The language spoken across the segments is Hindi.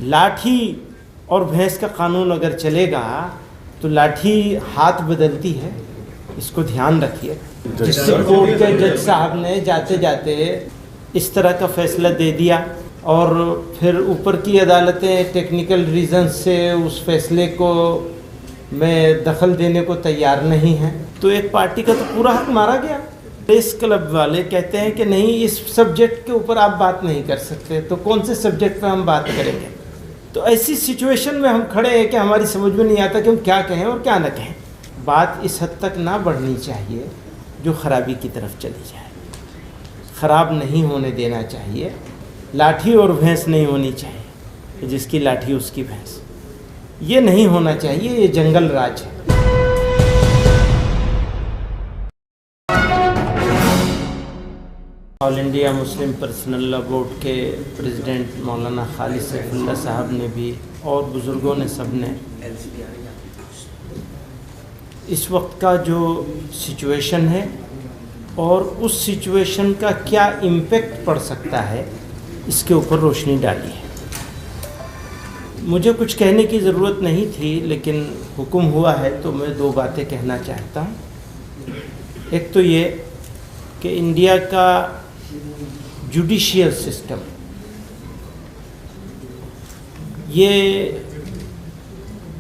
लाठी और भैंस का कानून अगर चलेगा तो लाठी हाथ बदलती है, इसको ध्यान रखिए। जिससे कोर्ट के जज साहब ने जाते जाते इस तरह का फैसला दे दिया और फिर ऊपर की अदालतें टेक्निकल रीज़न से उस फैसले को में दखल देने को तैयार नहीं हैं, तो एक पार्टी का तो पूरा हक मारा गया। प्रेस क्लब वाले कहते हैं कि नहीं, इस सब्जेक्ट के ऊपर आप बात नहीं कर सकते, तो कौन से सब्जेक्ट पे हम बात करेंगे? तो ऐसी सिचुएशन में हम खड़े हैं कि हमारी समझ में नहीं आता कि हम क्या कहें और क्या न कहें। बात इस हद तक ना बढ़नी चाहिए जो खराबी की तरफ चली जाए। ख़राब नहीं होने देना चाहिए। लाठी और भैंस नहीं होनी चाहिए, जिसकी लाठी उसकी भैंस, ये नहीं होना चाहिए। ये जंगल राज है। All India Muslim personal law board के प्रेसिडेंट मौलाना खालिद सैफुल्लाह साहब ने भी और बुज़ुर्गों ने सब ने इस वक्त का जो सिचुएशन है और उस सिचुएशन का क्या इम्पेक्ट पड़ सकता है, इसके ऊपर रोशनी डाली है। मुझे कुछ कहने की ज़रूरत नहीं थी, लेकिन हुक्म हुआ है तो मैं दो बातें कहना चाहता हूँ। एक तो ये कि इंडिया का जुडिशियल सिस्टम, ये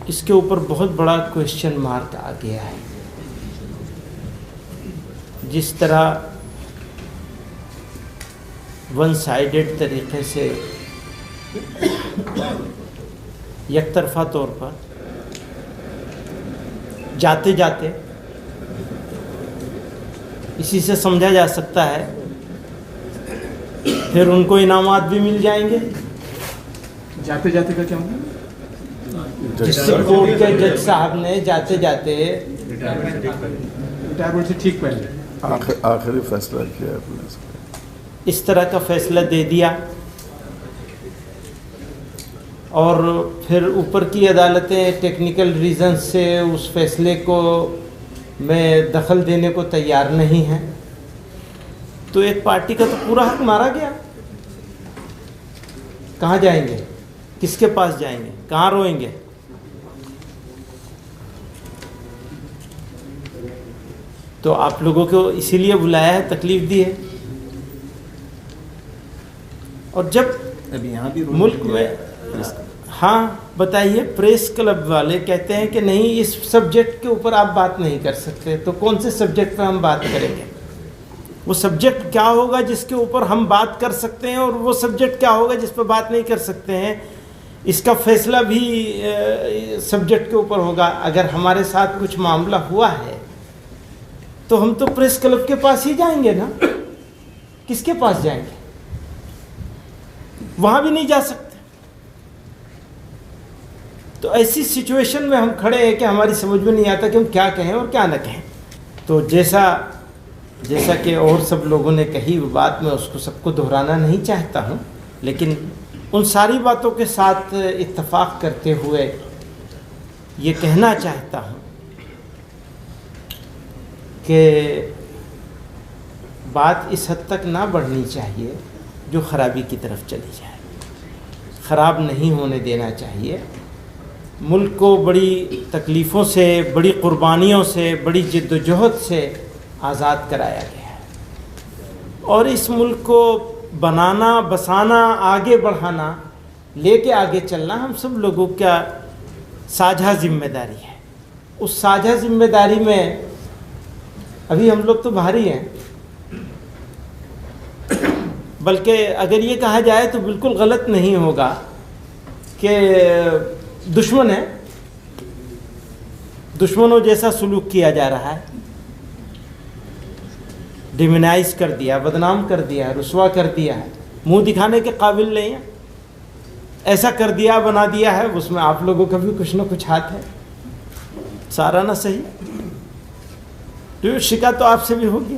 इसके ऊपर बहुत बड़ा क्वेश्चन मार्क आ गया है। जिस तरह वन साइडेड तरीक़े से एकतरफ़ा तौर पर जाते जाते इसी से समझा जा सकता है फिर उनको इनामात भी मिल जाएंगे। जाते जाते का क्या मतलब? जिससे कोर्ट के जज साहब ने जाते जाते रिटायरमेंट से ठीक पहले आखिरी फैसला किया आपने, इस तरह का फैसला दे दिया और फिर ऊपर की अदालतें टेक्निकल रीज़न से उस फैसले को में दखल देने को तैयार नहीं हैं, तो एक पार्टी का तो पूरा हक मारा गया। कहाँ जाएंगे? किसके पास जाएंगे? कहाँ रोएंगे? तो आप लोगों को इसीलिए बुलाया है, तकलीफ दी है। और जब अभी यहाँ भी मुल्क में, हाँ बताइए, प्रेस क्लब वाले कहते हैं कि नहीं, इस सब्जेक्ट के ऊपर आप बात नहीं कर सकते, तो कौन से सब्जेक्ट पे हम बात करेंगे? वो सब्जेक्ट क्या होगा जिसके ऊपर हम बात कर सकते हैं और वो सब्जेक्ट क्या होगा जिस पर बात नहीं कर सकते हैं? इसका फैसला भी सब्जेक्ट के ऊपर होगा। अगर हमारे साथ कुछ मामला हुआ है तो हम तो प्रेस क्लब के पास ही जाएंगे ना, किसके पास जाएंगे? वहाँ भी नहीं जा सकते। तो ऐसी सिचुएशन में हम खड़े हैं कि हमारी समझ में नहीं आता कि हम क्या कहें और क्या न कहें। तो जैसा कि और सब लोगों ने कही वो बात, मैं उसको सबको दोहराना नहीं चाहता हूँ, लेकिन उन सारी बातों के साथ इत्तेफाक करते हुए ये कहना चाहता हूँ कि बात इस हद तक ना बढ़नी चाहिए जो खराबी की तरफ चली जाए। ख़राब नहीं होने देना चाहिए। मुल्क को बड़ी तकलीफ़ों से, बड़ी क़ुरबानियों से, बड़ी जिद्दोजहद से आज़ाद कराया गया है और इस मुल्क को बनाना, बसाना, आगे बढ़ाना, लेके आगे चलना हम सब लोगों का साझा ज़िम्मेदारी है। उस साझा ज़िम्मेदारी में अभी हम लोग तो भारी हैं, बल्कि अगर ये कहा जाए तो बिल्कुल गलत नहीं होगा कि दुश्मन है, दुश्मनों जैसा सलूक किया जा रहा है। डिमोनाइज कर दिया, बदनाम कर दिया, रुसवा कर दिया है, मुंह दिखाने के काबिल नहीं है, ऐसा कर दिया, बना दिया है। उसमें आप लोगों का भी कुछ ना कुछ हाथ है, सारा ना सही, तो शिकायत तो आपसे भी होगी।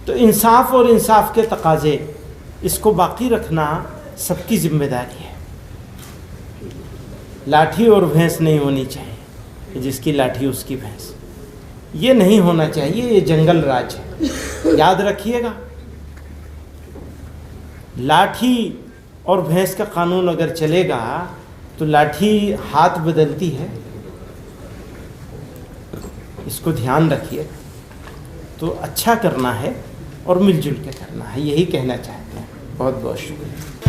तो इंसाफ और इंसाफ के तकाजे, इसको बाकी रखना सबकी जिम्मेदारी है। लाठी और भैंस नहीं होनी चाहिए, जिसकी लाठी उसकी भैंस, ये नहीं होना चाहिए। ये जंगल राज है, याद रखिएगा। लाठी और भैंस का कानून अगर चलेगा तो लाठी हाथ बदलती है, इसको ध्यान रखिए। तो अच्छा करना है और मिलजुल के करना है, यही कहना चाहते हैं। बहुत बहुत शुक्रिया।